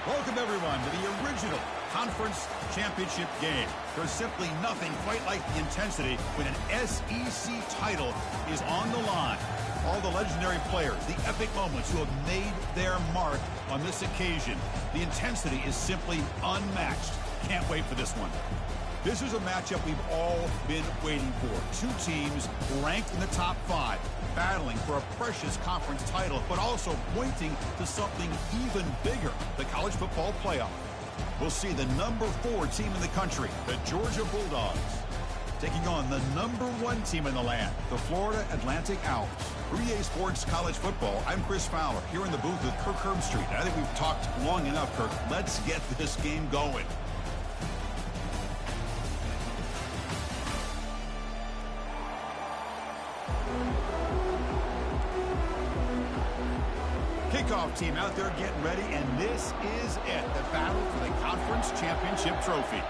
Welcome, everyone, to the original conference championship game. There's simply nothing quite like the intensity when an SEC title is on the line. All the legendary players, the epic moments who have made their mark on this occasion. The intensity is simply unmatched. Can't wait for this one. This is a matchup we've all been waiting for. Two teams ranked in the top 5, battling for a precious conference title, but also pointing to something even bigger, the college football playoff. We'll see the number 4 team in the country, the Georgia Bulldogs, taking on the number 1 team in the land, the Florida Atlantic Owls. For EA Sports College Football, I'm Chris Fowler, here in the booth with Kirk Herbstreit. I think we've talked long enough, Kirk. Let's get this game going. Kickoff team out there getting ready, and this is it, the battle for the conference championship trophy.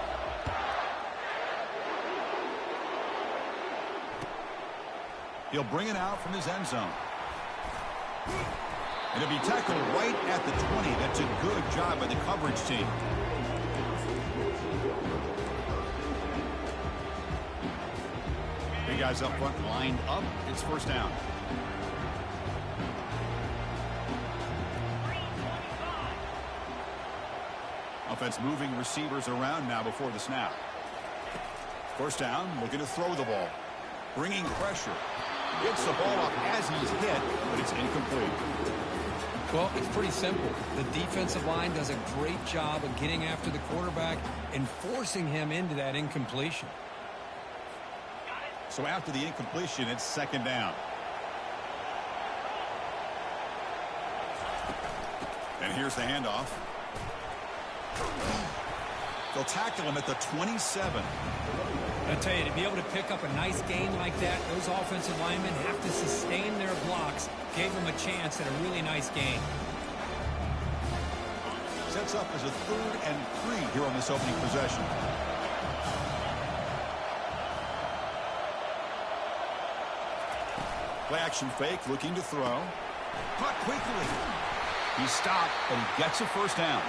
He'll bring it out from his end zone. And it'll be tackled right at the 20. That's a good job by the coverage team. Big guys up front lined up. It's first down. Offense moving receivers around now before the snap. First down, looking to throw the ball. Bringing pressure. Gets the ball off as he's hit, but it's incomplete. Well, it's pretty simple. The defensive line does a great job of getting after the quarterback and forcing him into that incompletion. So after the incompletion, it's second down. And here's the handoff. They'll tackle him at the 27. I tell you, to be able to pick up a nice gain like that, those offensive linemen have to sustain their blocks. Gave them a chance at a really nice gain. Sets up as a 3rd and 3 here on this opening possession. Play action fake, looking to throw. Caught quickly. He stopped, but he gets a first down.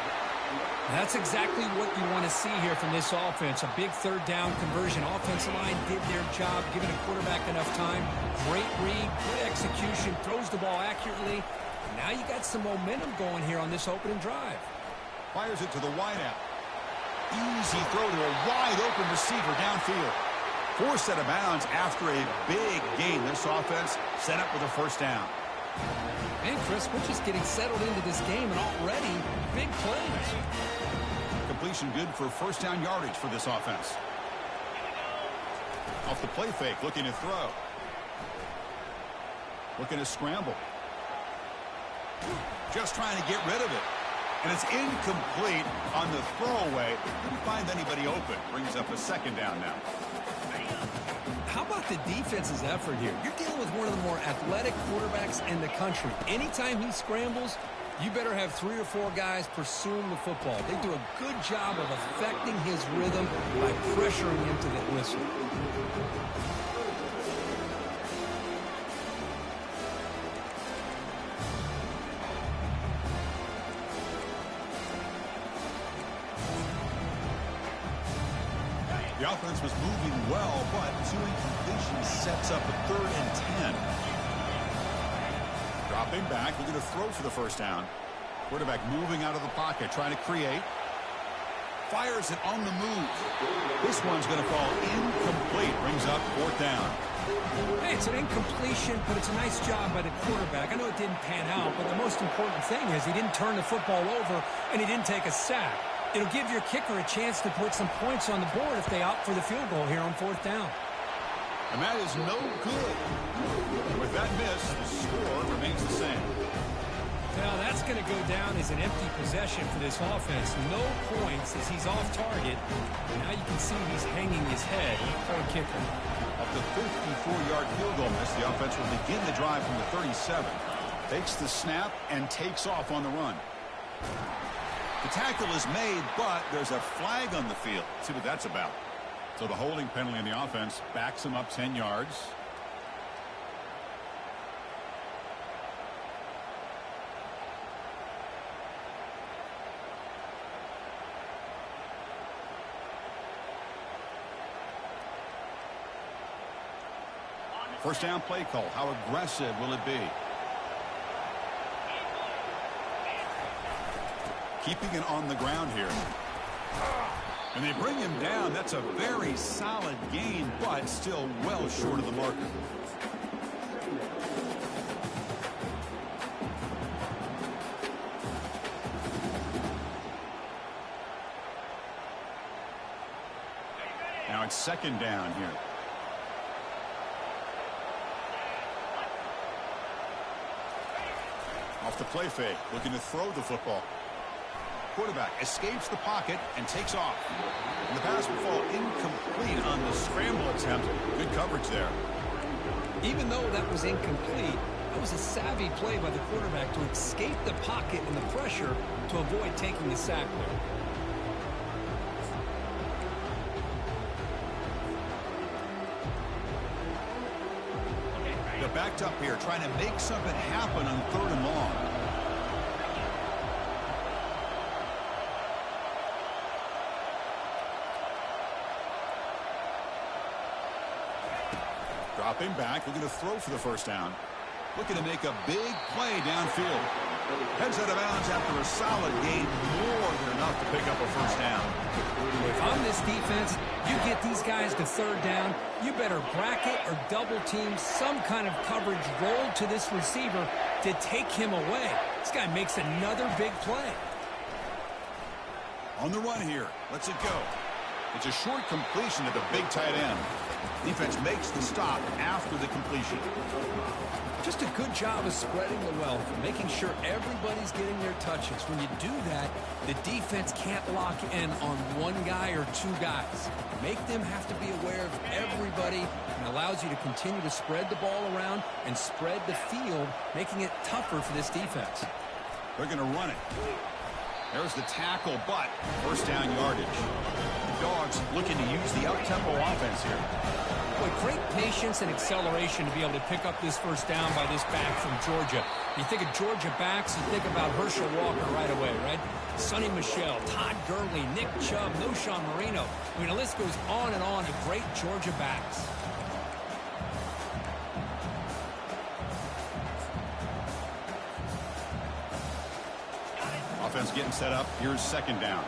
That's exactly what you want to see here from this offense. A big 3rd down conversion. Offensive line did their job, giving a quarterback enough time. Great read, good execution, throws the ball accurately. Now you got some momentum going here on this opening drive. Fires it to the wideout. Easy throw to a wide-open receiver downfield. Forced out of bounds after a big gain. This offense set up with a first down. And Chris, we're just getting settled into this game, and already big plays. Completion good for first down yardage for this offense. Off the play fake, looking to throw. Looking to scramble. Just trying to get rid of it. And it's incomplete on the throwaway. Didn't find anybody open. Brings up a second down now. How about the defense's effort here? You're dealing with one of the more athletic quarterbacks in the country. Anytime he scrambles, you better have 3 or 4 guys pursuing the football. They do a good job of affecting his rhythm by pressuring him to the whistle. The offense was moving well, but 2 incompletions sets up a 3rd and 10. Dropping back, looking to throw for the first down. Quarterback moving out of the pocket, trying to create. Fires it on the move. This one's going to fall incomplete. Brings up 4th down. Hey, it's an incompletion, but it's a nice job by the quarterback. I know it didn't pan out, but the most important thing is he didn't turn the football over and he didn't take a sack. It'll give your kicker a chance to put some points on the board if they opt for the field goal here on 4th down. And that is no good. With that miss, the score remains the same. Now that's going to go down as an empty possession for this offense. No points as he's off target. Now you can see he's hanging his head for a kicker. Off the 54-yard field goal miss, the offense will begin the drive from the 37. Takes the snap and takes off on the run. The tackle is made, but there's a flag on the field. Let's see what that's about. So the holding penalty in the offense backs him up 10 yards. First down play call. How aggressive will it be? Keeping it on the ground here. And they bring him down. That's a very solid gain, but still well short of the marker. Now it's second down here. Off the play fake, looking to throw the football. Quarterback escapes the pocket and takes off. And the pass will fall incomplete on the scramble attempt. Good coverage there. Even though that was incomplete, that was a savvy play by the quarterback to escape the pocket and the pressure to avoid taking the sack there. They're backed up here, trying to make something happen on 3rd and long. Dropping back, looking to throw for the first down. Looking to make a big play downfield. Heads out of bounds after a solid gain, more than enough to pick up a first down. If on this defense, you get these guys to 3rd down, you better bracket or double team some kind of coverage roll to this receiver to take him away. This guy makes another big play. On the run here. Lets it go. It's a short completion to the big tight end. Defense makes the stop after the completion. Just a good job of spreading the wealth, making sure everybody's getting their touches. When you do that, the defense can't lock in on one guy or two guys. Make them have to be aware of everybody, and allows you to continue to spread the ball around and spread the field, making it tougher for this defense. They're going to run it. There's the tackle, but first down yardage. The Dogs looking to use the up-tempo offense here. Boy, great patience and acceleration to be able to pick up this first down by this back from Georgia. You think of Georgia backs, you think about Herschel Walker right away, right? Sonny Michel, Todd Gurley, Nick Chubb, Knowshon Moreno. I mean, the list goes on and on of great Georgia backs. Offense getting set up. Here's second down.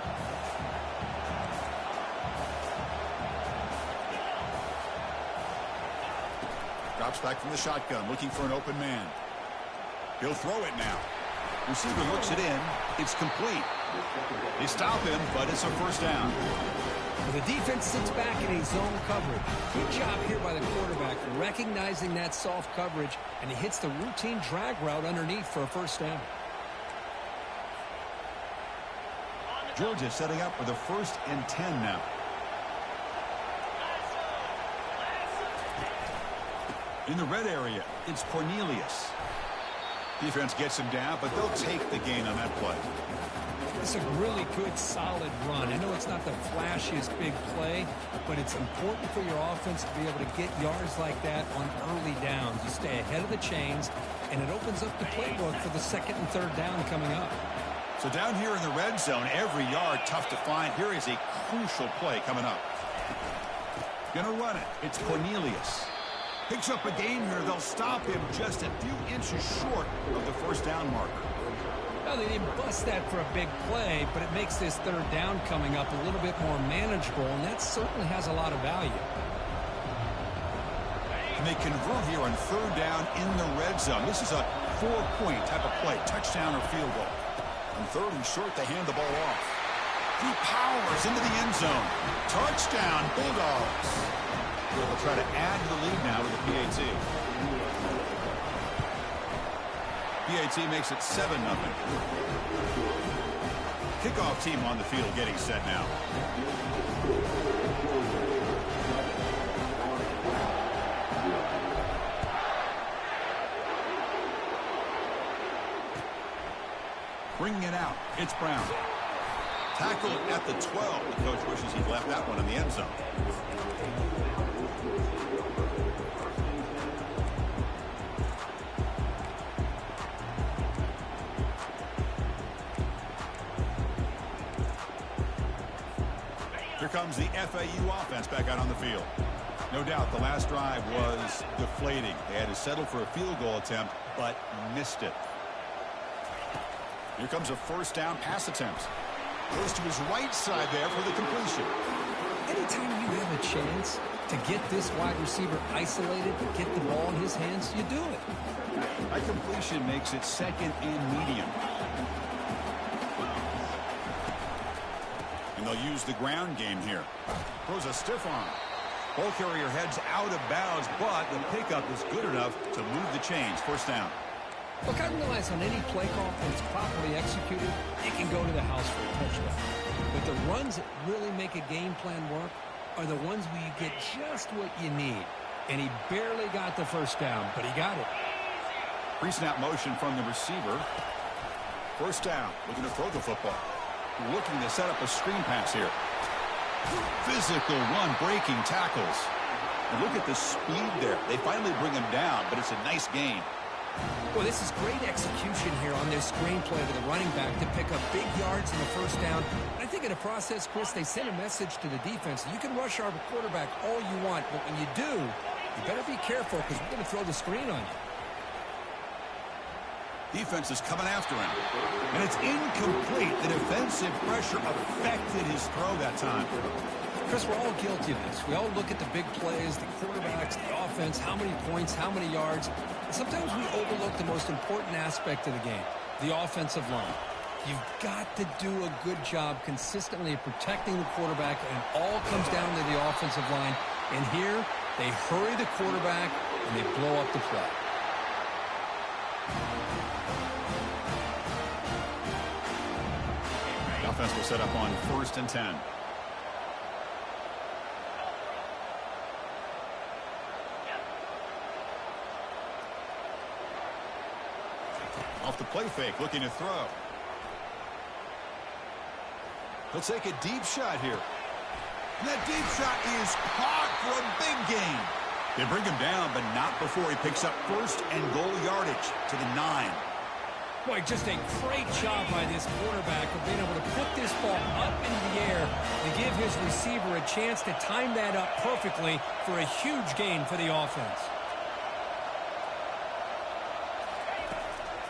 Drops back from the shotgun, looking for an open man. He'll throw it now. Receiver looks it in. It's complete. They stop him, but it's a first down. Well, the defense sits back in a zone coverage. Good job here by the quarterback, recognizing that soft coverage, and he hits the routine drag route underneath for a first down. Georgia setting up for the 1st and 10 now. In the red area, it's Cornelius. Defense gets him down, but they'll take the gain on that play. It's a really good, solid run. I know it's not the flashiest big play, but it's important for your offense to be able to get yards like that on early downs. You stay ahead of the chains, and it opens up the playbook for the 2nd and 3rd down coming up. So down here in the red zone, every yard tough to find. Here is a crucial play coming up. Gonna run it. It's Cornelius. Picks up a gain here. They'll stop him just a few inches short of the first down marker. Well, they didn't bust that for a big play, but it makes this 3rd down coming up a little bit more manageable, and that certainly has a lot of value. And they convert here on 3rd down in the red zone. This is a 4-point type of play, touchdown or field goal. On 3rd and short, they hand the ball off. He powers into the end zone. Touchdown, Bulldogs. They'll try to add to the lead now with the PAT. PAT makes it 7-0. Kickoff team on the field getting set now. Bringing it out. It's Brown. Tackled at the 12. The coach wishes he'd left that one in the end zone. Here comes the FAU offense back out on the field. No doubt the last drive was deflating. They had to settle for a field goal attempt, but missed it. Here comes a first down pass attempt. Goes to his right side there for the completion. Anytime you have a chance to get this wide receiver isolated, to get the ball in his hands, you do it. That completion makes it second and medium. And they'll use the ground game here. Throws a stiff arm. Ball carrier heads out of bounds, but the pickup is good enough to move the chains. First down. Look, I realize on any play call, when it's properly executed, it can go to the house for a touchdown. But the runs that really make a game plan work are the ones where you get just what you need. And he barely got the first down, but he got it. Pre-snap motion from the receiver. First down. Looking to throw the football. Looking to set up a screen pass here. Physical run, breaking tackles. And look at the speed there. They finally bring him down, but it's a nice gain. Well, this is great execution here on their screenplay to the running back to pick up big yards in the first down. I think in the process, Chris, they sent a message to the defense. You can rush our quarterback all you want, but when you do, you better be careful because we're going to throw the screen on you. Defense is coming after him. And it's incomplete. The defensive pressure affected his throw that time. Chris, we're all guilty of this. We all look at the big plays, the quarterbacks, the offense, how many points, how many yards. And sometimes we overlook the most important aspect of the game, the offensive line. You've got to do a good job consistently of protecting the quarterback, and it all comes down to the offensive line. And here, they hurry the quarterback, and they blow up the play. The offense will set up on 1st and 10. Off the play fake, looking to throw. He'll take a deep shot here. And that deep shot is caught for a big gain. They bring him down, but not before he picks up 1st and goal yardage to the 9. Boy, just a great job by this quarterback of being able to put this ball up into the air to give his receiver a chance to time that up perfectly for a huge gain for the offense.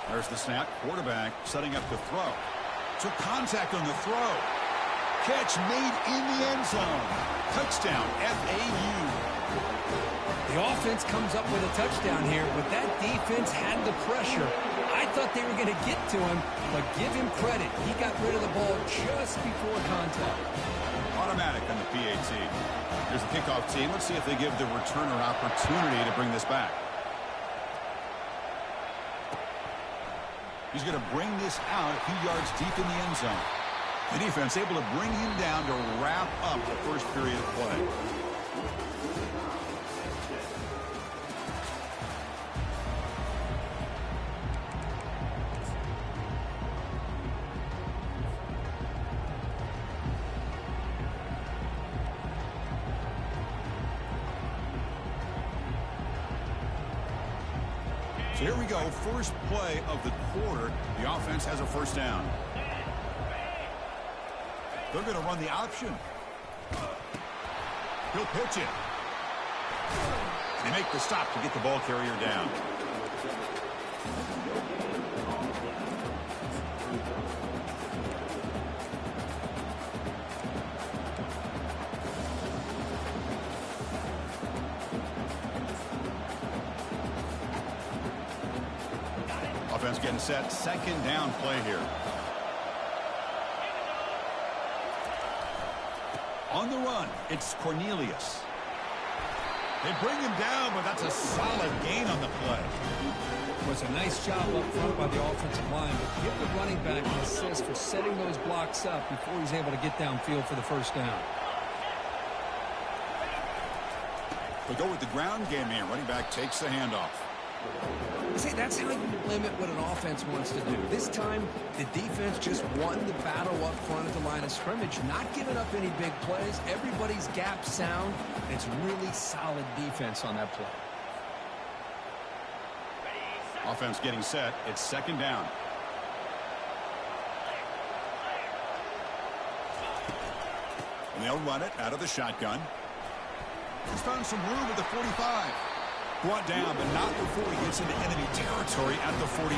There's the snap. Quarterback setting up the throw. Took contact on the throw. Catch made in the end zone. Touchdown, FAU. The offense comes up with a touchdown here, but that defense had the pressure. I thought they were going to get to him, but give him credit. He got rid of the ball just before contact. Automatic on the PAT. Here's the kickoff team. Let's see if they give the returner an opportunity to bring this back. He's going to bring this out a few yards deep in the end zone. The defense able to bring him down to wrap up the first period of play. So here we go, first play of the quarter. The offense has a first down. They're going to run the option. He'll pitch it. They make the stop to get the ball carrier down. Offense getting set. Second down play here. On the run, it's Cornelius. They bring him down, but that's a solid gain on the play. It was a nice job up front by the offensive line, but give the running back an assist for setting those blocks up before he's able to get downfield for the first down. They go with the ground game here. Running back takes the handoff. See, that's how you limit what an offense wants to do. This time, the defense just won the battle up front at the line of scrimmage, not giving up any big plays. Everybody's gap sound. It's really solid defense on that play. Offense getting set. It's second down. And they'll run it out of the shotgun. He's found some room at the 45. Brought down, but not before he gets into enemy territory at the 49.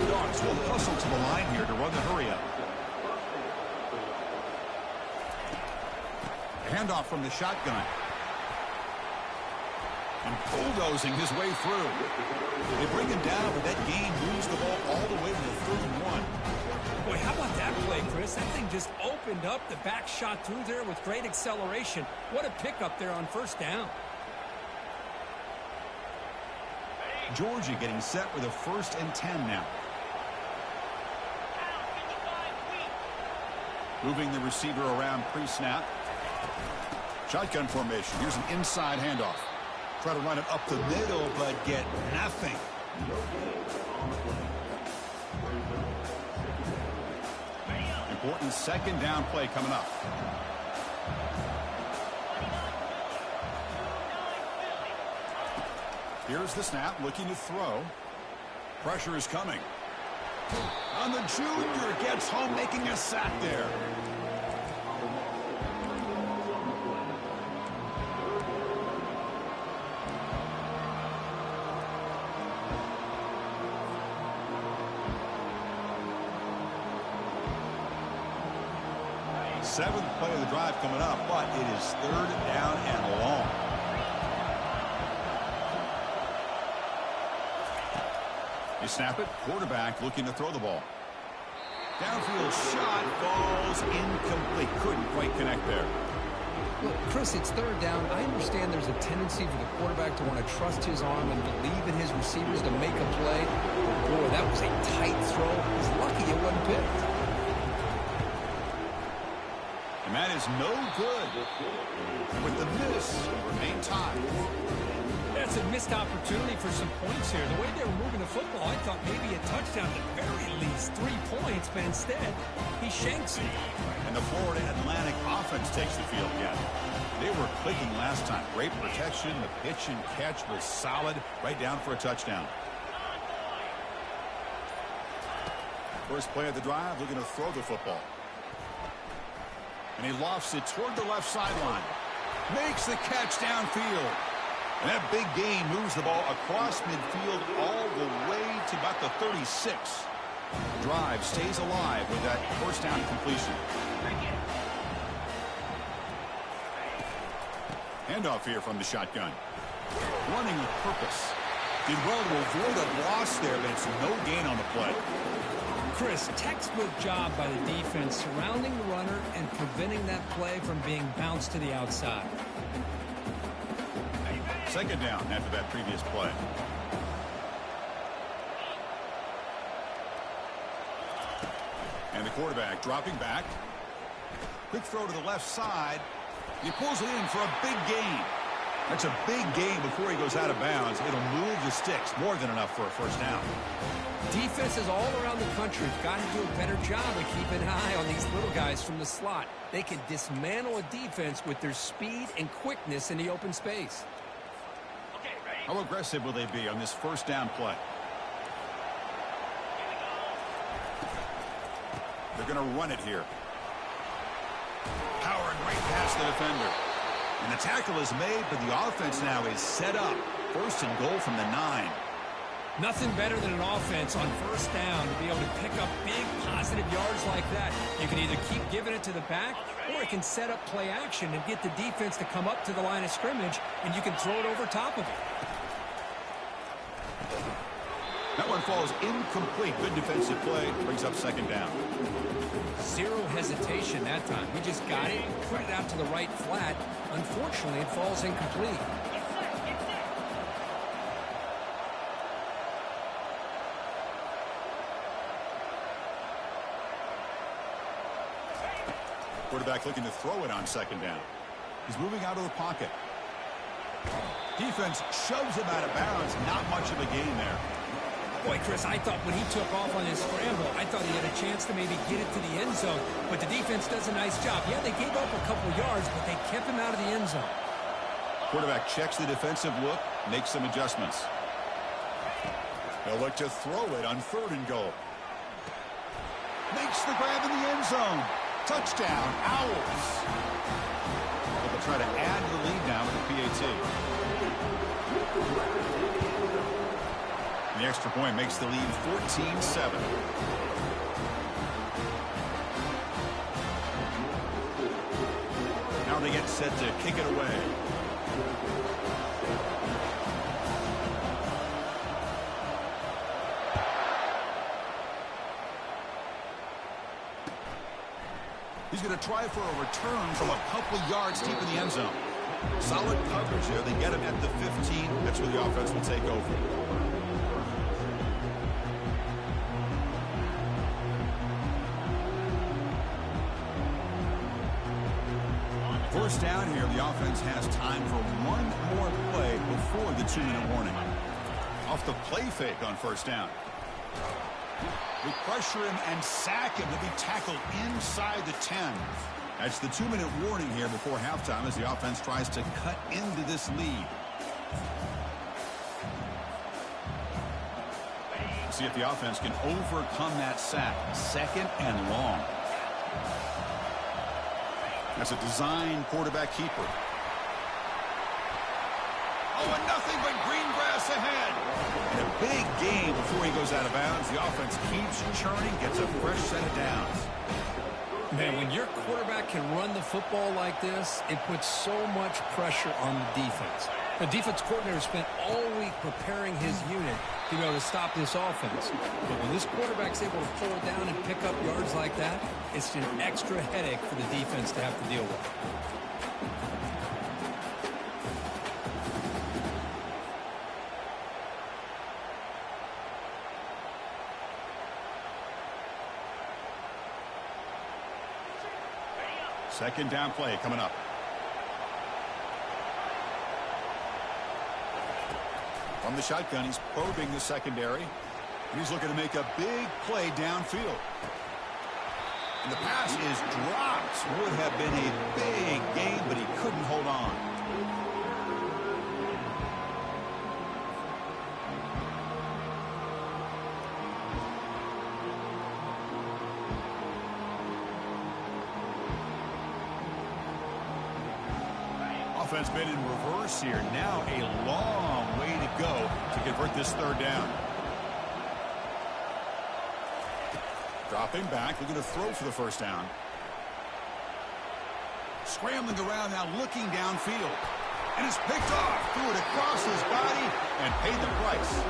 The Dogs will hustle to the line here to run the hurry-up. Handoff from the shotgun. And bulldozing his way through. They bring him down, but that gain moves the ball all the way to the 3rd and 1. Boy, how about that play, Chris? That thing just opened up. The back shot through there with great acceleration. What a pickup there on 1st down. Georgia getting set with a 1st and 10 now. Moving the receiver around pre-snap. Shotgun formation. Here's an inside handoff. Try to run it up the middle, but get nothing. Important 2nd down play coming up. Here's the snap, looking to throw. Pressure is coming. And the junior gets home, making a sack there. Seventh play of the drive coming up, but it is 3rd down and long. They snap it. Quarterback looking to throw the ball. Downfield shot falls incomplete. Couldn't quite connect there. Look, Chris, it's 3rd down. I understand there's a tendency for the quarterback to want to trust his arm and believe in his receivers to make a play. But boy, that was a tight throw. He's lucky it wasn't picked. And that is no good. With the miss, remain tied. That's a missed opportunity for some points here. The way they were moving the football, I thought maybe a touchdown at the very least, 3 points, but instead, he shanks it. And the Florida Atlantic offense takes the field again. They were clicking last time. Great protection. The pitch and catch was solid. Right down for a touchdown. First play of the drive, looking to throw the football. And he lofts it toward the left sideline. Makes the catch downfield. And that big gain moves the ball across midfield all the way to about the 36. Drive stays alive with that 1st down completion. Handoff here from the shotgun. Running with purpose. Did well to avoid a loss there, but it's no gain on the play. Chris, textbook job by the defense surrounding the runner and preventing that play from being bounced to the outside. 2nd down after that previous play. And the quarterback dropping back. Quick throw to the left side. He pulls it in for a big gain. That's a big gain before he goes out of bounds. It'll move the sticks. More than enough for a 1st down. Defenses all around the country have got to do a better job of keeping an eye on these little guys from the slot. They can dismantle a defense with their speed and quickness in the open space. How aggressive will they be on this 1st down play? They're going to run it here. Powering right past the defender. And the tackle is made, but the offense now is set up. 1st and goal from the 9. Nothing better than an offense on 1st down to be able to pick up big positive yards like that. You can either keep giving it to the back, or it can set up play action and get the defense to come up to the line of scrimmage, and you can throw it over top of it. That one falls incomplete. Good defensive play. Brings up 2nd down. Zero hesitation that time. He just got it, put it out to the right flat. Unfortunately, it falls incomplete. Quarterback looking to throw it on 2nd down. He's moving out of the pocket. Defense shoves him out of bounds. Not much of a gain there. Boy, Chris, I thought when he took off on his scramble, I thought he had a chance to maybe get it to the end zone. But the defense does a nice job. Yeah, they gave up a couple yards, but they kept him out of the end zone. Quarterback checks the defensive look, makes some adjustments. They'll look to throw it on 3rd and goal. Makes the grab in the end zone. Touchdown, Owls. The They'll try to add to the lead now with the PAT. The extra point makes the lead 14-7. Now they get set to kick it away. He's going to try for a return from a couple yards deep in the end zone. Solid coverage here. They get him at the 15. That's where the offense will take over. First down here, the offense has time for one more play before the 2-minute warning. Off the play fake on first down. We pressure him and sack him to be tackled inside the 10. That's the 2-minute warning here before halftime as the offense tries to cut into this lead. See if the offense can overcome that sack. Second and long. That's a design quarterback keeper. Oh, and nothing but green grass ahead. And a big gain before he goes out of bounds. The offense keeps churning, gets a fresh set of downs. Man, when your quarterback can run the football like this, it puts so much pressure on the defense. The defense coordinator spent all week preparing his unit to be able to stop this offense. But when this quarterback's able to pull down and pick up yards like that, it's an extra headache for the defense to have to deal with. Second down play coming up. From the shotgun, he's probing the secondary. And he's looking to make a big play downfield. And the pass is dropped. Would have been a big gain, but he couldn't hold on. Offense been in reverse here. Now a long way to go to convert this third down. Dropping back, looking to throw for the first down. Scrambling around now, looking downfield. And it's picked off. Threw it across his body and paid the price.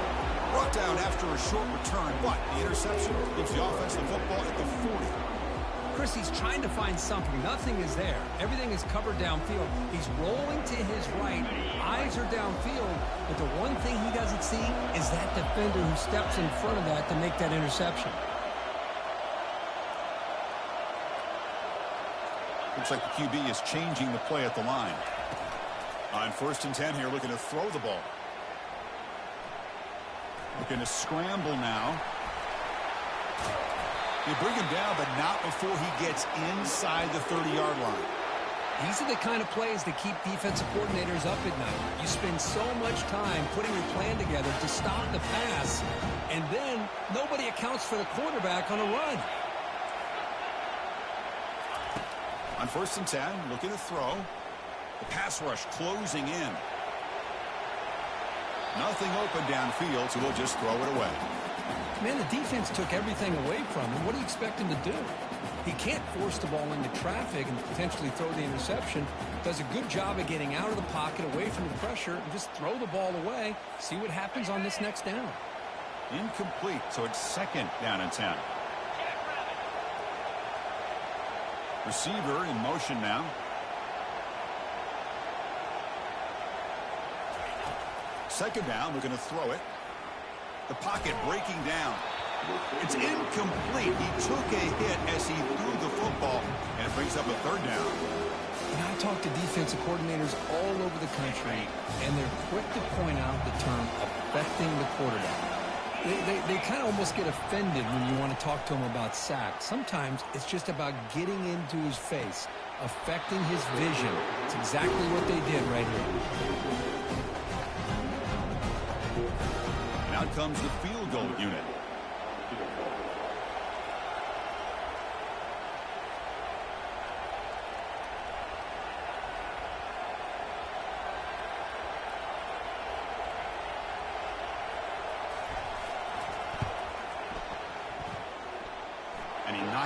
Brought down after a short return, but the interception gives the offense the football at the 40. Chris, he's trying to find something. Nothing is there. Everything is covered downfield. He's rolling to his right. Eyes are downfield. But the one thing he doesn't see is that defender who steps in front of that to make that interception. Looks like the QB is changing the play at the line. On 1st and 10 here, looking to throw the ball. Looking to scramble now. They bring him down, but not before he gets inside the 30-yard line. These are the kind of plays that keep defensive coordinators up at night. You spend so much time putting your plan together to stop the pass, and then nobody accounts for the quarterback on a run. On 1st and 10, looking to throw. The pass rush closing in. Nothing open downfield, so we'll just throw it away. Man, the defense took everything away from him. What do you expect him to do? He can't force the ball into traffic and potentially throw the interception. Does a good job of getting out of the pocket, away from the pressure, and just throw the ball away. See what happens on this next down. Incomplete, so it's 2nd down and 10. Receiver in motion now. Second down, looking to throw it. The pocket breaking down. It's incomplete. He took a hit as he threw the football, and it brings up a 3rd down. And I talk to defensive coordinators all over the country, and they're quick to point out the term affecting the quarterback. They kind of almost get offended when you want to talk to them about sacks. Sometimes it's just about getting into his face, affecting his vision. It's exactly what they did right here. Out comes the field goal unit.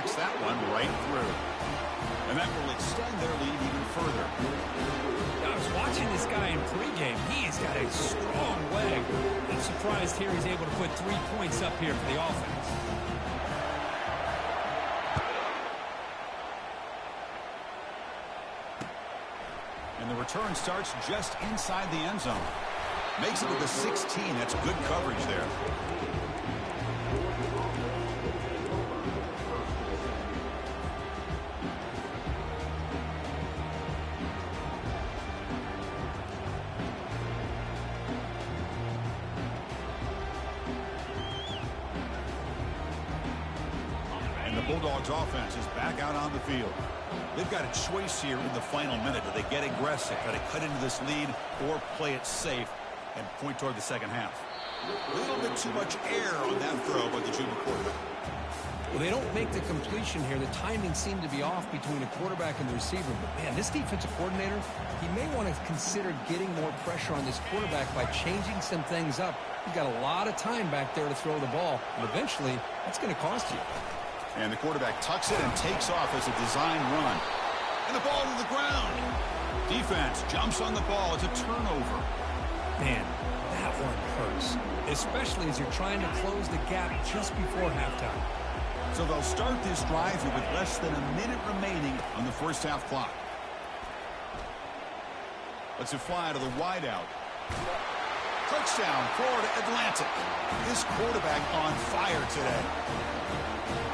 knocks that one right through. And that will extend their lead even further. I was watching this guy in pregame. He has got a strong leg. I'm surprised here he's able to put 3 points up here for the offense. And the return starts just inside the end zone. Makes it to the 16. That's good coverage there. And the Bulldogs offense is back out on the field. They've got a choice here in the final minute. Do they get aggressive, try to cut into this lead, or play it safe and point toward the second half? A little bit too much air on that throw by the junior quarterback. Well, they don't make the completion here. The timing seemed to be off between the quarterback and the receiver. But, man, this defensive coordinator, he may want to consider getting more pressure on this quarterback by changing some things up. You've got a lot of time back there to throw the ball, and eventually that's going to cost you. And the quarterback tucks it and takes off as a design run. And the ball to the ground. Defense jumps on the ball. It's a turnover. Man, that one hurts, especially as you're trying to close the gap just before halftime. So they'll start this drive here with less than a minute remaining on the first half clock. Lets it fly to the wideout. Touchdown, Florida Atlantic. This quarterback on fire today.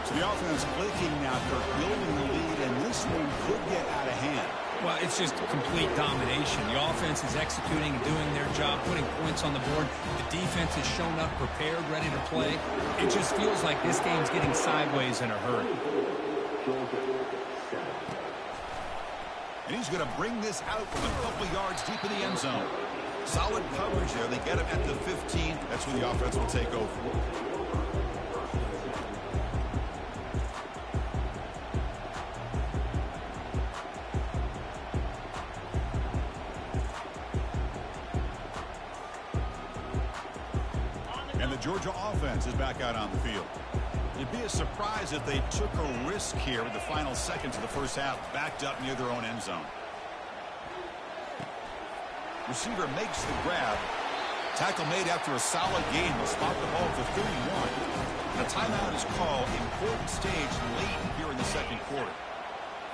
So the offense clicking now. They're building the lead, and this one could get out of hand. Well, it's just complete domination. The offense is executing and doing their job, putting points on the board. The defense has shown up, prepared, ready to play. It just feels like this game's getting sideways in a hurry. And he's going to bring this out from a couple yards deep in the end zone. Solid coverage there. They get him at the 15. That's when the offense will take over. And the Georgia offense is back out on the field. It'd be a surprise if they took a risk here in the final seconds of the first half, backed up near their own end zone. Receiver makes the grab. Tackle made after a solid gain. Will spot the ball for 31. A timeout is called. Important stage late here in the second quarter.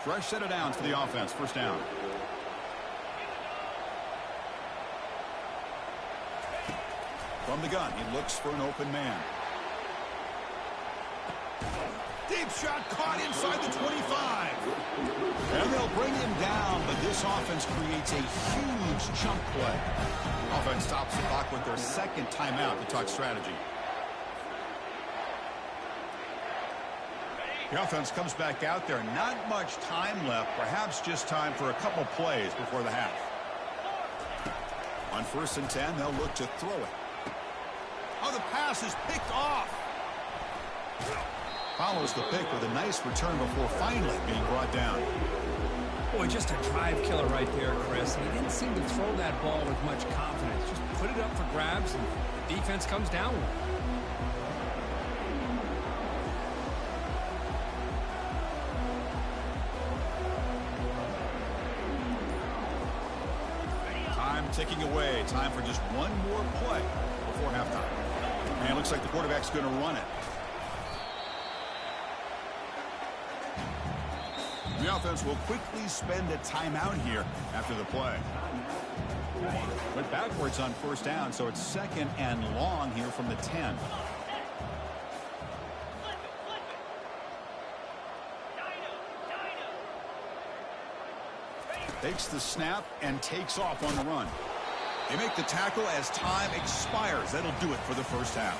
Fresh set of downs for the offense. First down. From the gun, he looks for an open man. Deep shot caught inside the 25. And they'll bring him down, but this offense creates a huge chunk play. Offense stops the clock with their second timeout to talk strategy. The offense comes back out there. Not much time left. Perhaps just time for a couple plays before the half. On 1st and 10, they'll look to throw it. Oh, the pass is picked off. Follows the pick with a nice return before finally being brought down. Boy, just a drive killer right there, Chris. He didn't seem to throw that ball with much confidence. Just put it up for grabs, and the defense comes down with it. Time ticking away. Time for just one more play before halftime. And it looks like the quarterback's going to run it. The offense will quickly spend a timeout here after the play. Went backwards on 1st down, so it's 2nd and long here from the 10. Takes the snap and takes off on the run. They make the tackle as time expires. That'll do it for the first half.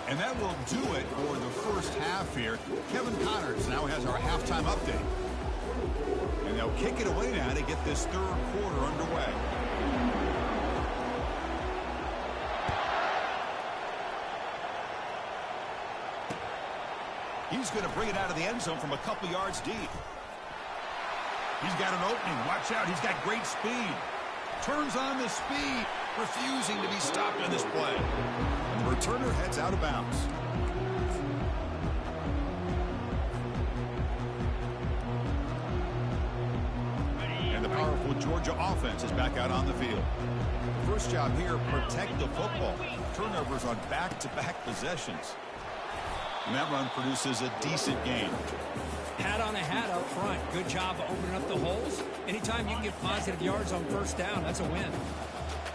And that will do it for the first half here. Kevin Connors now has our halftime update. And they'll kick it away now to get this 3rd quarter underway. He's going to bring it out of the end zone from a couple yards deep. He's got an opening. Watch out. He's got great speed. Turns on the speed. Refusing to be stopped on this play. And the returner heads out of bounds. Well, Georgia offense is back out on the field. The first job here, protect the football. Turnovers on back-to-back possessions. And that run produces a decent gain. Hat on a hat up front. Good job of opening up the holes. Anytime you can get positive yards on first down, that's a win.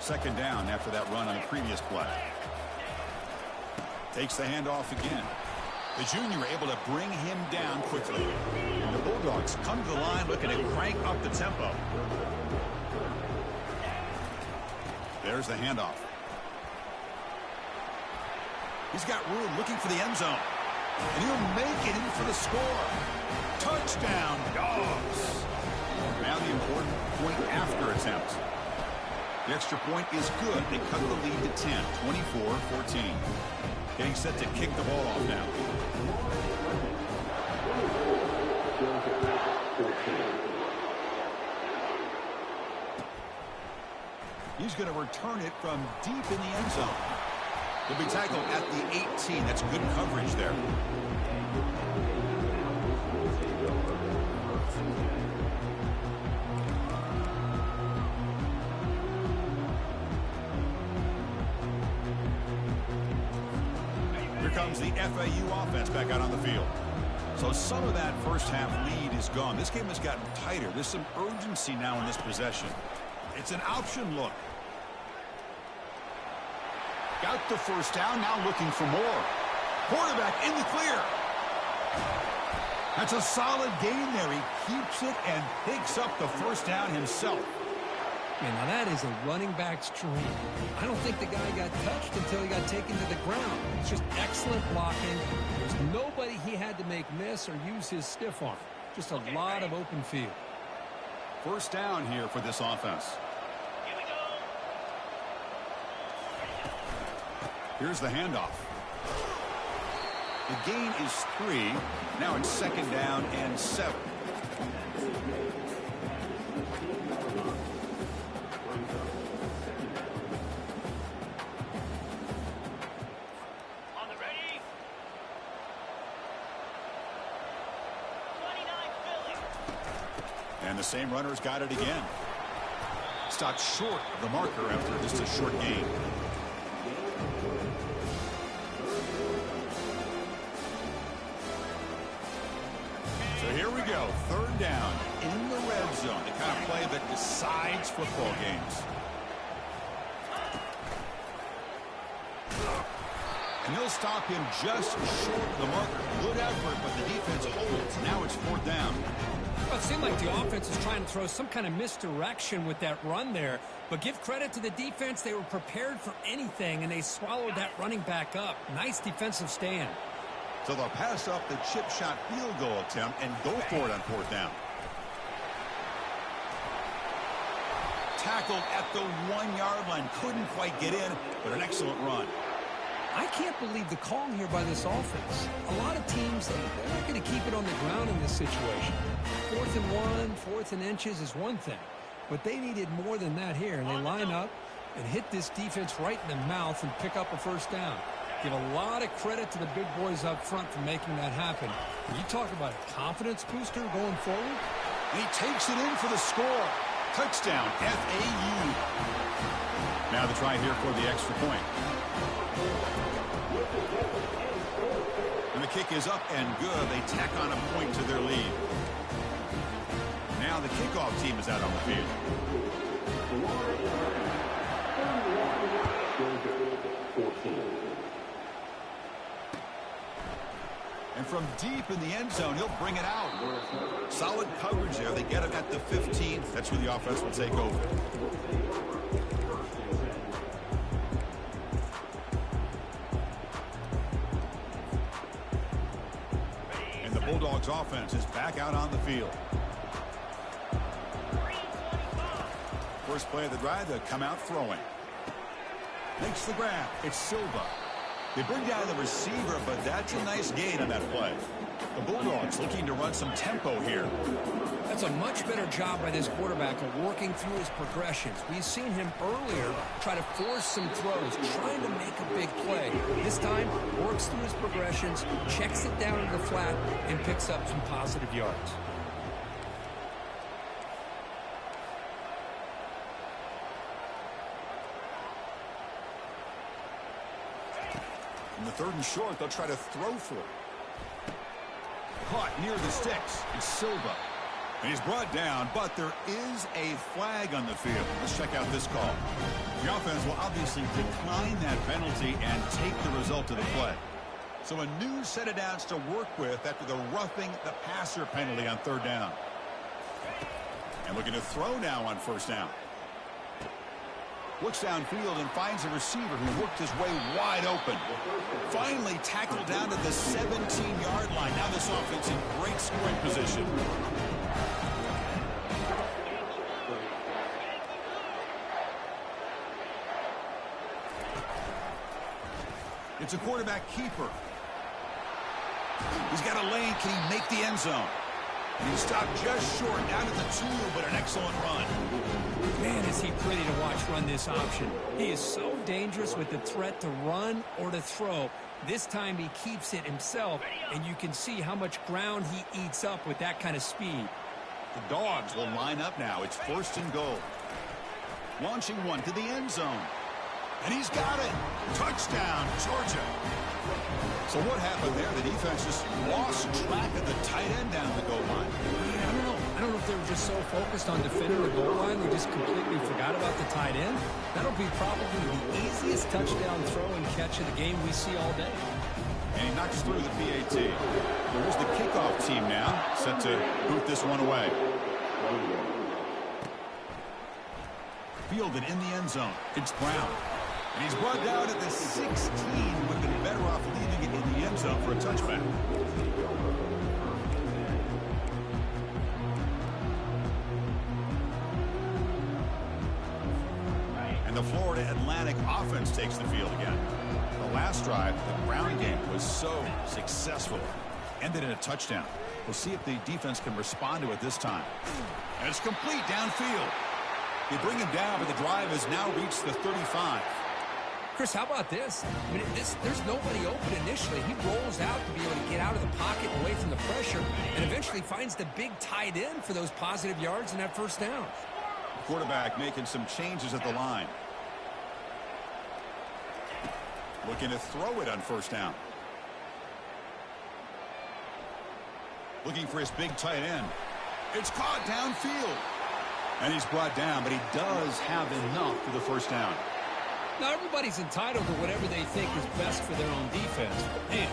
Second down after that run on the previous play. Takes the handoff again. The junior able to bring him down quickly. And the Bulldogs come to the line looking to crank up the tempo. There's the handoff. He's got room looking for the end zone. And he'll make it in for the score. Touchdown, Dogs. Now the important point after attempt. The extra point is good. They cut the lead to 10, 24-14. Getting set to kick the ball off now. He's going to return it from deep in the end zone. He'll be tackled at the 18. That's good coverage there. Here comes the FAU offense back out on the field. So some of that first half lead is gone. This game has gotten tighter. There's some urgency now in this possession. It's an option look. Got the first down, now looking for more. Quarterback in the clear. That's a solid gain there. He keeps it and picks up the first down himself. Man, now that is a running back's dream. I don't think the guy got touched until he got taken to the ground. It's just excellent blocking. There's nobody he had to make miss or use his stiff arm. Just a lot of open field. First down here for this offense. Here's the handoff. The gain is 3. Now it's second down and 7. On the ready. 29 Philly. And the same runner's got it again. Stopped short of the marker after just a short gain. So here we go, third down in the red zone, the kind of play that decides football games. And they'll stop him just short of the marker. Good effort, but the defense holds. Now it's fourth down. Well, it seemed like the offense was trying to throw some kind of misdirection with that run there. But give credit to the defense. They were prepared for anything, and they swallowed that running back up. Nice defensive stand. So they'll pass up the chip shot field goal attempt and go for it on fourth down. Tackled at the 1-yard line. Couldn't quite get in, but an excellent run. I can't believe the call here by this offense. A lot of teams, they're not going to keep it on the ground in this situation. 4th and 1, 4th and inches is one thing. But they needed more than that here. And they line up and hit this defense right in the mouth and pick up a first down. Give a lot of credit to the big boys up front for making that happen. When you talk about a confidence booster going forward. And he takes it in for the score. Touchdown, FAU. Now the try here for the extra point. And the kick is up and good. They tack on a point to their lead. Now the kickoff team is out on the field. And from deep in the end zone, he'll bring it out. Solid coverage there. They get him at the 15. That's where the offense will take over. And the Bulldogs offense is back out on the field. First play of the drive, they'll come out throwing. Makes the grab. It's Silva. They bring down the receiver, but that's a nice gain on that play. The Bulldogs looking to run some tempo here. That's a much better job by this quarterback of working through his progressions. We've seen him earlier try to force some throws, trying to make a big play. This time, works through his progressions, checks it down to the flat, and picks up some positive yards. In the 3rd and short, they'll try to throw for it. Caught near the sticks. It's Silva. And he's brought down, but there is a flag on the field. Let's check out this call. The offense will obviously decline that penalty and take the result of the play. So a new set of downs to work with after the roughing the passer penalty on 3rd down. And looking to throw now on 1st down. Looks downfield and finds a receiver who worked his way wide open. Finally tackled down to the 17-yard line. Now this offense in great scoring position. It's a quarterback keeper. He's got a lane. Can he make the end zone? And he stopped just short, down to the 2, but an excellent run. Man, is he pretty to watch run this option. He is so dangerous with the threat to run or to throw. This time he keeps it himself, and you can see how much ground he eats up with that kind of speed. The Dogs will line up now. It's 1st and goal. Launching one to the end zone. And he's got it. Touchdown, Georgia. So what happened there? The defense just lost track of the tight end down the goal line. Yeah, I don't know if they were just so focused on defending the goal line they just completely forgot about the tight end. That'll be probably the easiest touchdown throw and catch of the game we see all day. And he knocks through the PAT. Here's the kickoff team now, set to boot this one away. Fielded in the end zone. It's Brown. And he's brought down at the 16. Would have been better off leaving it in the end zone for a touchback. And the Florida Atlantic offense takes the field again. The last drive, the Brown game, was so successful. Ended in a touchdown. We'll see if the defense can respond to it this time. And it's complete downfield. They bring him down, but the drive has now reached the 35. Chris, how about this? I mean, there's nobody open initially. He rolls out to be able to get out of the pocket away from the pressure and eventually finds the big tight end for those positive yards in that 1st down. Quarterback making some changes at the line. Looking to throw it on 1st down. Looking for his big tight end. It's caught downfield. And he's brought down, but he does have enough for the 1st down. Now, everybody's entitled to whatever they think is best for their own defense. Man,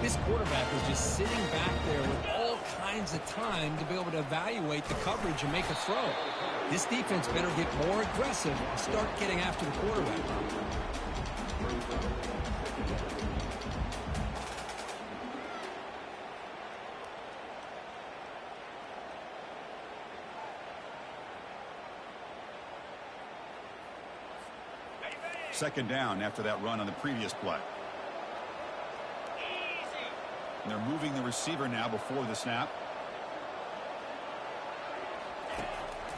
this quarterback is just sitting back there with all kinds of time to be able to evaluate the coverage and make a throw. This defense better get more aggressive and start getting after the quarterback. Second down after that run on the previous play. And they're moving the receiver now before the snap.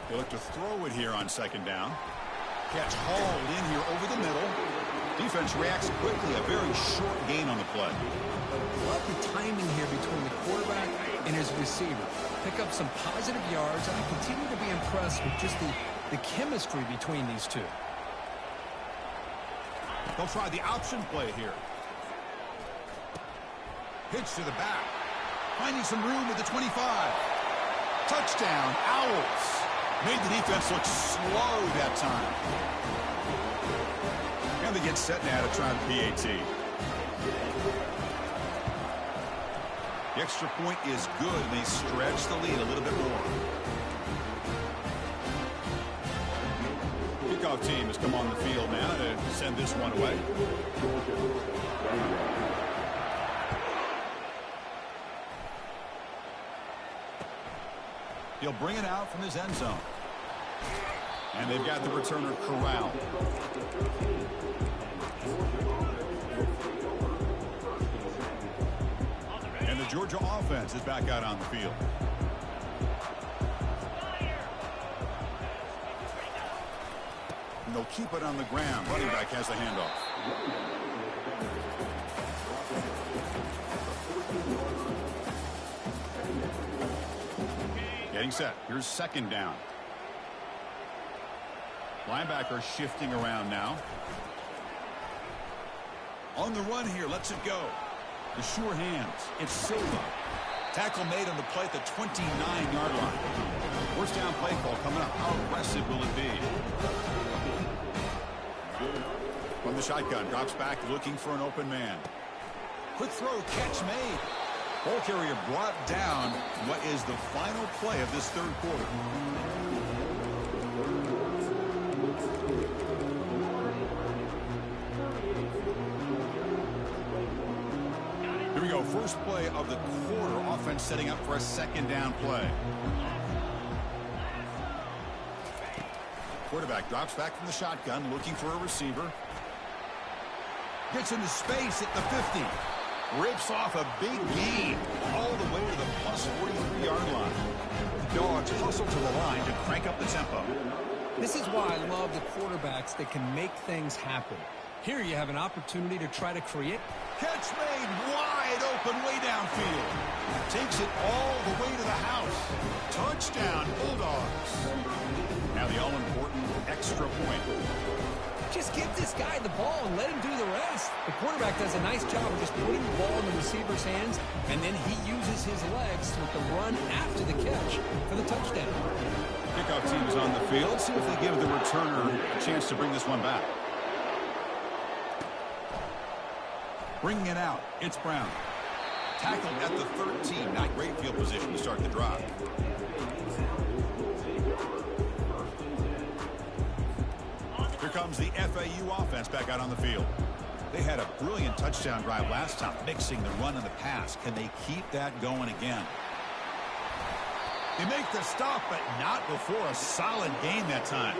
They look to throw it here on 2nd down. Catch hauled in here over the middle. Defense reacts quickly. A very short gain on the play. Love the timing here between the quarterback and his receiver. Pick up some positive yards, and I continue to be impressed with just the chemistry between these two. They'll try the option play here. Pitch to the back. Finding some room at the 25. Touchdown, Owls. Made the defense look slow that time. And they get set now to try the PAT. The extra point is good, and they stretch the lead a little bit more. Kickoff team has come on the field now to send this one away. He'll bring it out from his end zone. And they've got the returner corralled. And the Georgia offense is back out on the field. And they'll keep it on the ground. Running back has the handoff. Getting set. Here's 2nd down. Linebacker shifting around now. On the run here, lets it go. The sure hands. It's Silva. Tackle made on the play at the 29-yard line. First down play call coming up. How aggressive will it be? From the shotgun, drops back looking for an open man. Quick throw, catch made. Ball carrier brought down. What is the final play of this third quarter? Here we go. First play of the quarter. Offense setting up for a second down play. Quarterback drops back from the shotgun, looking for a receiver. Gets into space at the 50. Rips off a big gain all the way to the plus 43-yard line. The Dogs hustle to the line to crank up the tempo. This is why I love the quarterbacks that can make things happen. Here you have an opportunity to try to create. Catch made wide open way downfield. Takes it all the way to the house. Touchdown, Bulldogs. Now the all-important extra point. Just give this guy the ball and let him do the rest. The quarterback does a nice job of just putting the ball in the receiver's hands, and then he uses his legs with the run after the catch for the touchdown. Kickoff team is on the field. Let's see if they give the returner a chance to bring this one back. Bringing it out, it's Brown. Tackled at the 13. Not great field position to start the drive. Here comes the FAU offense back out on the field. They had a brilliant touchdown drive last time, mixing the run and the pass. Can they keep that going again? They make the stop, but not before a solid game that time.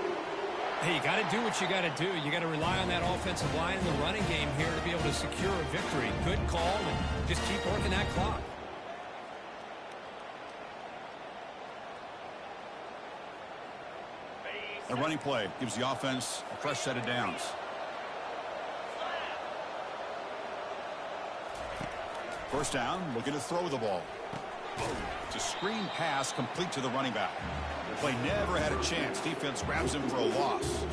Hey, you got to do what you got to do. You got to rely on that offensive line in the running game here to be able to secure a victory. Good call, and just keep working that clock. A running play gives the offense a fresh set of downs. First down, looking to throw the ball. It's a screen pass complete to the running back. The play never had a chance. Defense grabs him for a loss.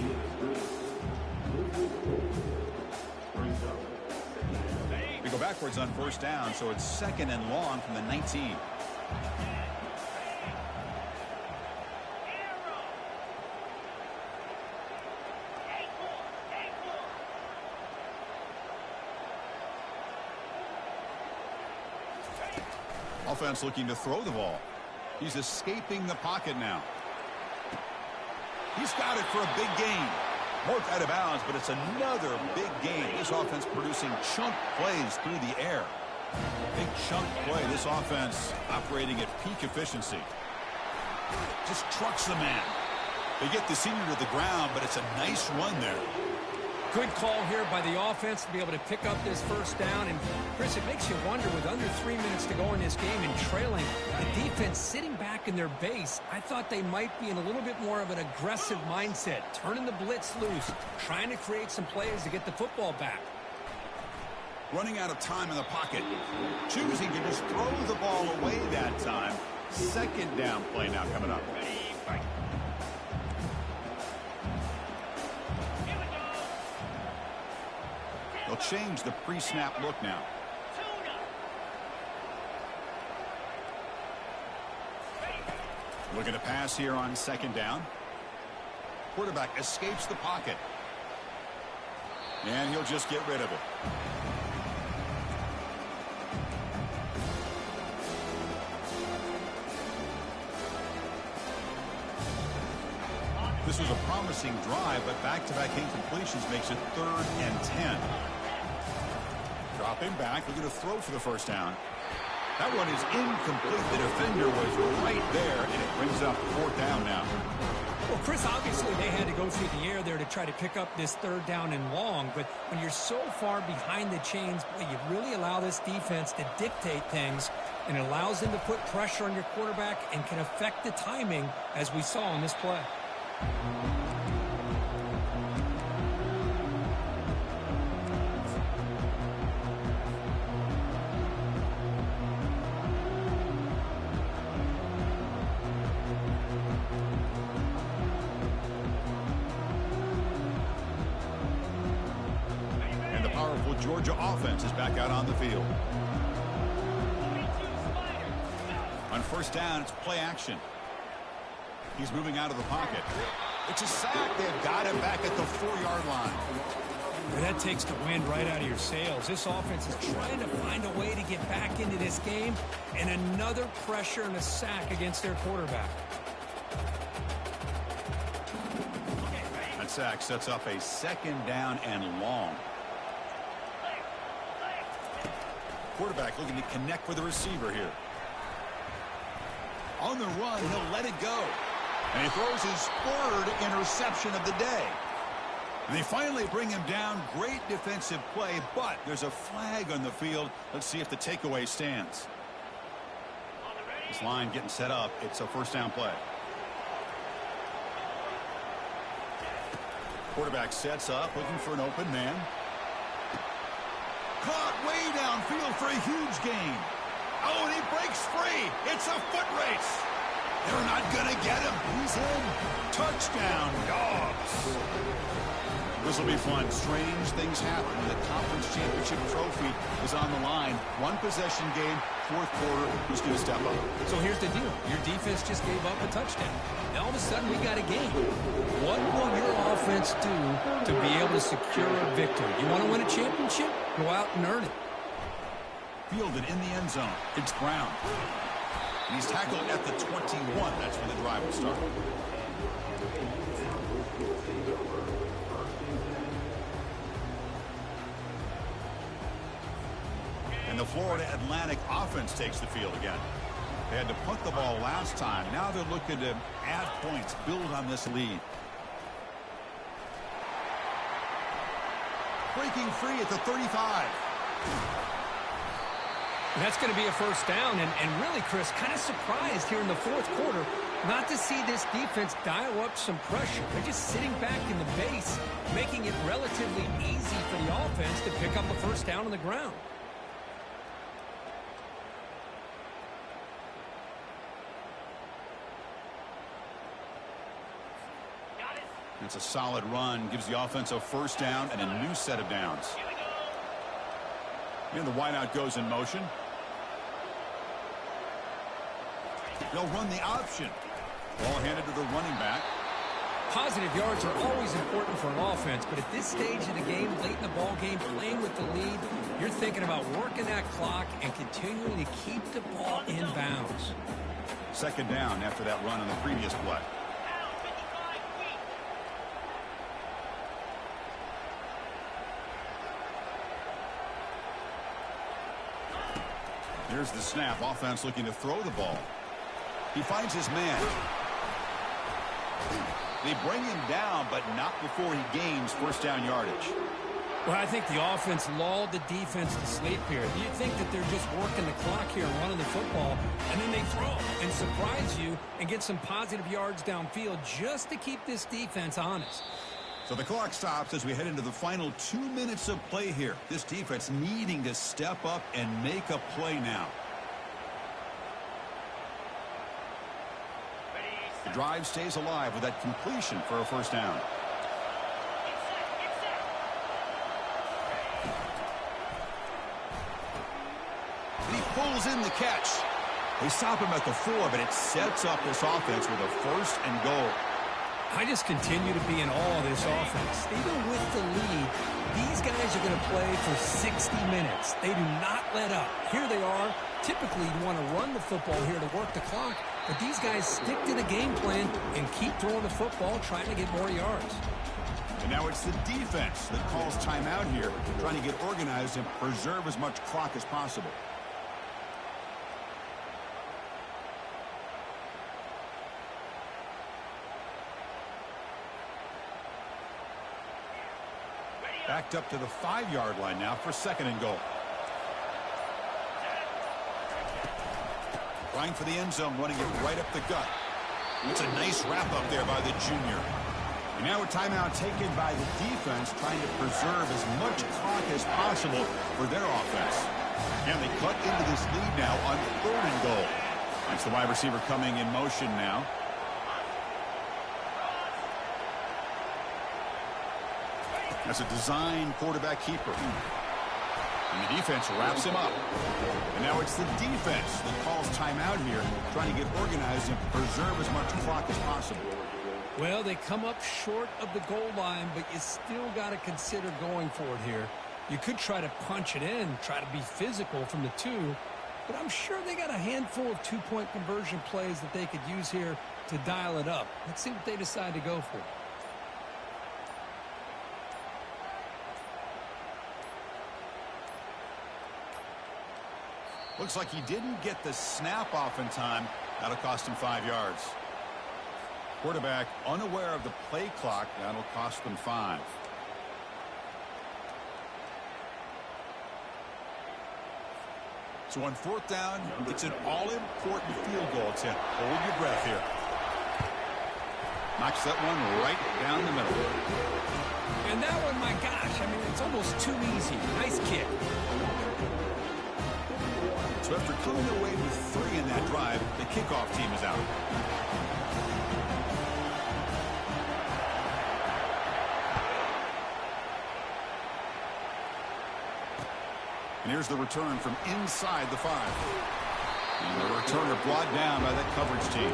We go backwards on first down, so it's second and long from the 19. Offense looking to throw the ball. He's escaping the pocket now. He's got it for a big gain. Marked out of bounds, but it's another big gain. This offense producing chunk plays through the air. Big chunk play. This offense operating at peak efficiency. Just trucks the man. They get the senior to the ground, but it's a nice run there. Good call here by the offense to be able to pick up this first down. And, Chris, it makes you wonder, with under 3 minutes to go in this game and trailing, the defense sitting back in their base, I thought they might be in a little bit more of an aggressive mindset, turning the blitz loose, trying to create some plays to get the football back. Running out of time in the pocket. Choosing to just throw the ball away that time. Second down play now coming up. They'll change the pre-snap look now. Looking to pass here on second down. Quarterback escapes the pocket. And he'll just get rid of it. This was a promising drive, but back-to-back incompletions makes it 3rd and 10. Dropping back, looking to throw for the first down. That one is incomplete. The defender was right there, and it brings up 4th down now. Well, Chris, obviously they had to go through the air there to try to pick up this 3rd down and long, but when you're so far behind the chains, boy, you really allow this defense to dictate things, and it allows them to put pressure on your quarterback and can affect the timing, as we saw in this play. Georgia offense is back out on the field. On first down, it's play action. He's moving out of the pocket. It's a sack. They've got him back at the 4-yard line. That takes the wind right out of your sails. This offense is trying to find a way to get back into this game, and another pressure and a sack against their quarterback. That sack sets up a 2nd down and long. Quarterback looking to connect with the receiver here. On the run, he'll let it go. And he throws his 3rd interception of the day. And they finally bring him down. Great defensive play, but there's a flag on the field. Let's see if the takeaway stands. This line getting set up. It's a 1st down play. Quarterback sets up, looking for an open man. Caught way downfield for a huge gain. Oh, and he breaks free. It's a foot race. They're not going to get him. He's in. Touchdown, Dogs. This will be fun. Strange things happen when the conference championship trophy is on the line. 1-possession game, 4th quarter. Who's going to step up? So here's the deal. Your defense just gave up a touchdown. Now all of a sudden we got a game. What will your offense do to be able to secure a victory? You want to win a championship? Go out and earn it. Fielded in the end zone. It's Brown. And he's tackled at the 21. That's when the drive will start. And the Florida Atlantic offense takes the field again. They had to punt the ball last time. Now they're looking to add points, build on this lead. Breaking free at the 35. And that's going to be a 1st down. And really, Chris, kind of surprised here in the 4th quarter not to see this defense dial up some pressure. They're just sitting back in the base, making it relatively easy for the offense to pick up a 1st down on the ground. It's a solid run, gives the offense a 1st down and a new set of downs. And the wideout goes in motion. They'll run the option. Ball handed to the running back. Positive yards are always important for an offense, but at this stage of the game, late in the ball game, playing with the lead, you're thinking about working that clock and continuing to keep the ball in bounds. 2nd down after that run on the previous play. Here's the snap. Offense looking to throw the ball. He finds his man. They bring him down, but not before he gains 1st down yardage. Well, I think the offense lulled the defense to sleep here. You think that they're just working the clock here and running the football, and then they throw and surprise you and get some positive yards downfield just to keep this defense honest. So the clock stops as we head into the final 2 minutes of play here. This defense needing to step up and make a play now. The drive stays alive with that completion for a 1st down. And he pulls in the catch. They stop him at the 4, but it sets up this offense with a 1st and goal. I just continue to be in awe of this offense. Even with the lead, these guys are going to play for 60 minutes. They do not let up. Here they are. Typically, you want to run the football here to work the clock, but these guys stick to the game plan and keep throwing the football, trying to get more yards. And now it's the defense that calls timeout here, trying to get organized and preserve as much clock as possible. Backed up to the 5-yard line now for 2nd and goal. Trying for the end zone, running it right up the gut. It's a nice wrap up there by the junior. And now a timeout taken by the defense, trying to preserve as much clock as possible for their offense. And they cut into this lead now on 3rd and goal. That's the wide receiver coming in motion now. That's a design quarterback keeper. And the defense wraps him up. And now it's the defense that calls timeout here, trying to get organized and preserve as much clock as possible. Well, they come up short of the goal line, but you still got to consider going for it here. You could try to punch it in, try to be physical from the 2, but I'm sure they got a handful of two-point conversion plays that they could use here to dial it up. Let's see what they decide to go for. Looks like he didn't get the snap off in time. That'll cost him 5 yards. Quarterback unaware of the play clock. That'll cost them 5. So on 4th down, it's an all-important field goal attempt. Hold your breath here. Knocks that one right down the middle. And that one, my gosh, I mean, it's almost too easy. Nice kick. So after coming away with 3 in that drive, the kickoff team is out. And here's the return from inside the 5. And the returner brought down by that coverage team.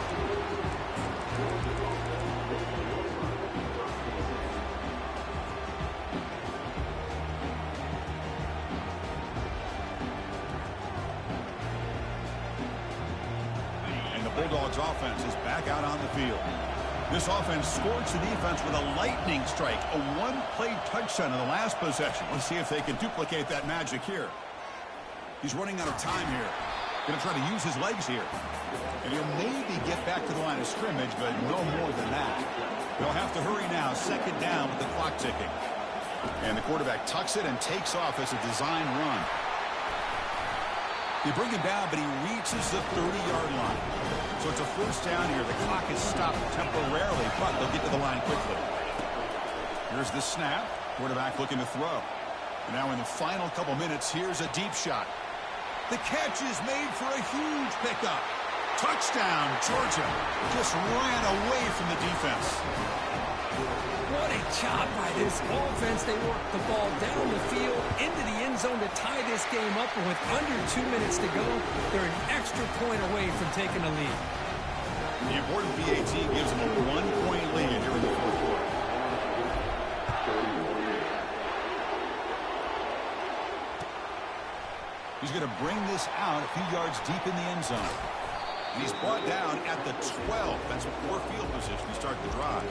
Bulldogs offense is back out on the field. This offense scorched the defense with a lightning strike, a one-play touchdown in the last possession. Let's see if they can duplicate that magic here. He's running out of time here. Going to try to use his legs here. And he'll maybe get back to the line of scrimmage, but no more than that. They'll have to hurry now. 2nd down with the clock ticking. And the quarterback tucks it and takes off as a design run. They bring him down, but he reaches the 30-yard line. So it's a 1st down here. The clock is stopped temporarily, but they'll get to the line quickly. Here's the snap. Quarterback looking to throw. And now in the final couple minutes, here's a deep shot. The catch is made for a huge pickup. Touchdown, Georgia. Just ran away from the defense. What a job by this offense. They worked the ball down the field into the end zone to tie this game up. And with under 2 minutes to go, they're an extra point away from taking the lead. The important PAT gives them a 1-point lead here in the 4th quarter. He's going to bring this out a few yards deep in the end zone. And he's brought down at the 12. That's a poor field position to start the drive.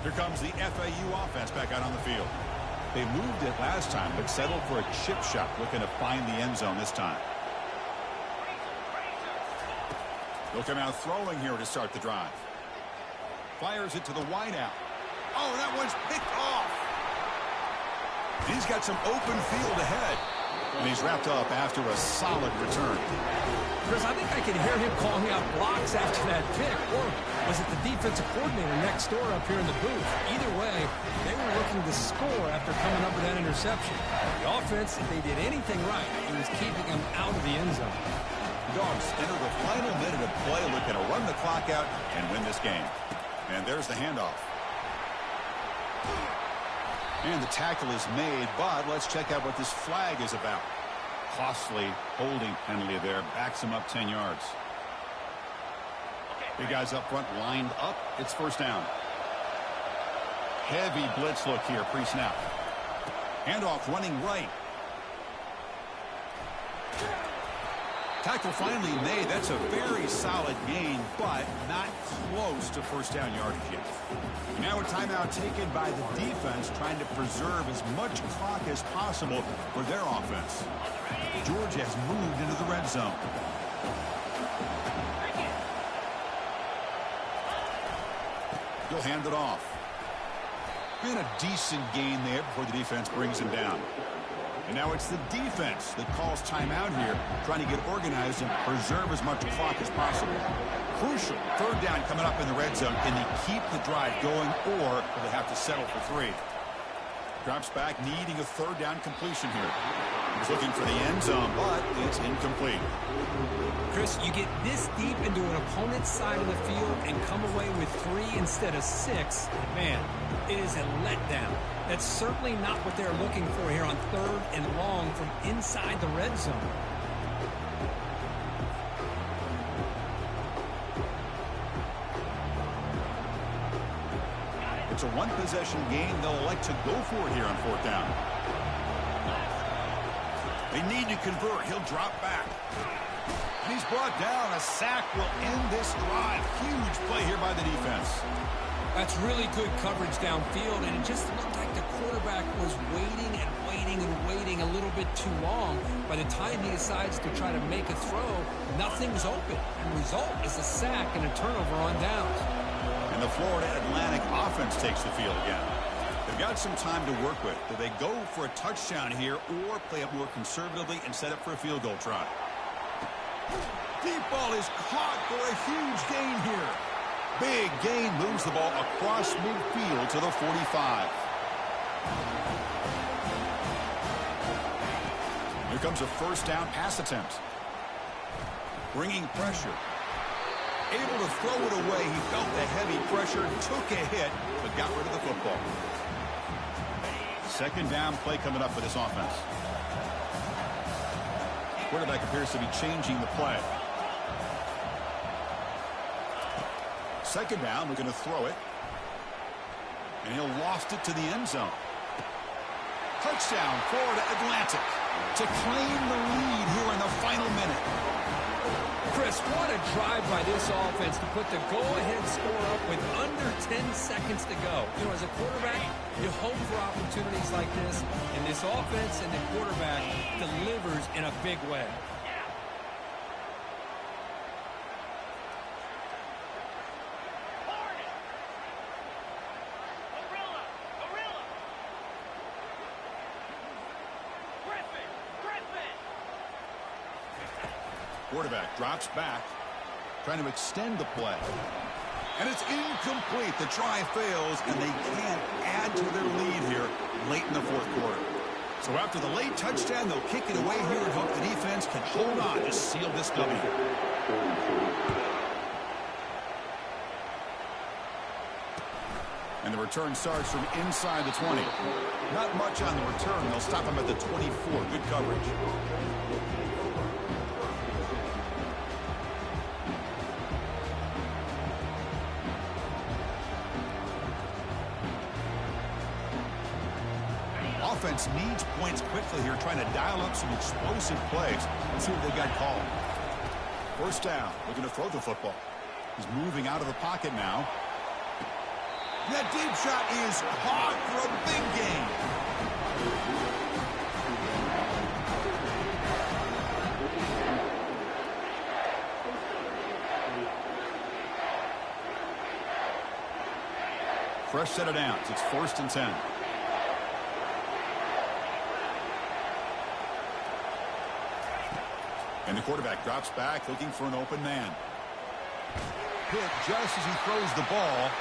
Here comes the FAU offense back out on the field. They moved it last time, but settled for a chip shot, looking to find the end zone this time. They'll come out throwing here to start the drive. Fires it to the wideout. Oh, that one's picked off. He's got some open field ahead. And he's wrapped up after a solid return. Chris, I think I can hear him calling out blocks after that pick. Or was it the defensive coordinator next door up here in the booth? Either way, they were looking to score after coming up with that interception. The offense, if they did anything right, it was keeping them out of the end zone. Dogs enter the final minute of play, looking to run the clock out and win this game. And there's the handoff. And the tackle is made, but let's check out what this flag is about. Costly holding penalty there. Backs him up 10 yards. Big guys up front lined up. It's 1st down. Heavy blitz look here pre-snap. Handoff running right. Tackle finally made. That's a very solid gain, but not close to 1st down yardage yet. Now a timeout taken by the defense, trying to preserve as much clock as possible for their offense. Georgia has moved into the red zone. He'll hand it off. And a decent gain there before the defense brings him down. And now it's the defense that calls timeout here, trying to get organized and preserve as much clock as possible. Crucial 3rd down coming up in the red zone. Can they keep the drive going, or will they have to settle for 3? Drops back, needing a 3rd down completion here. He's looking for the end zone, but it's incomplete. Chris, you get this deep into an opponent's side of the field and come away with 3 instead of 6. Man, it is a letdown. That's certainly not what they're looking for here on 3rd and long from inside the red zone. It's a one-possession game they'll elect to go for here on 4th down. They need to convert. He'll drop back. And he's brought down. A sack will end this drive. Huge play here by the defense. That's really good coverage downfield, and it just looked like the quarterback was waiting and waiting and waiting a little bit too long. By the time he decides to try to make a throw, nothing's open. And the result is a sack and a turnover on downs. And the Florida Atlantic offense takes the field again. They've got some time to work with. Do they go for a touchdown here or play it more conservatively and set up for a field goal try? Deep ball is caught for a huge gain here. Big gain moves the ball across midfield to the 45. Here comes a 1st down pass attempt. Bringing pressure. Able to throw it away. He felt the heavy pressure, took a hit, but got rid of the football. 2nd down play coming up for this offense. Quarterback appears to be changing the play. 2nd down, we're going to throw it. And he'll loft it to the end zone. Touchdown, Florida Atlantic, to claim the lead here in the final minute. Chris, what a drive by this offense to put the go-ahead score up with under 10 seconds to go. You know, as a quarterback, you hope for opportunities like this, and this offense and the quarterback delivers in a big way. Quarterback drops back, trying to extend the play. And it's incomplete. The try fails, and they can't add to their lead here late in the 4th quarter. So after the late touchdown, they'll kick it away here and hope the defense can hold on to seal this W. And the return starts from inside the 20. Not much on the return. They'll stop him at the 24. Good coverage. Offense needs points quickly here, trying to dial up some explosive plays. Let's see what they got called. 1st down, looking to throw the football. He's moving out of the pocket now. That deep shot is caught for a big gain. Fresh set of downs. It's 1st and 10. And the quarterback drops back, looking for an open man. Hit just as he throws the ball.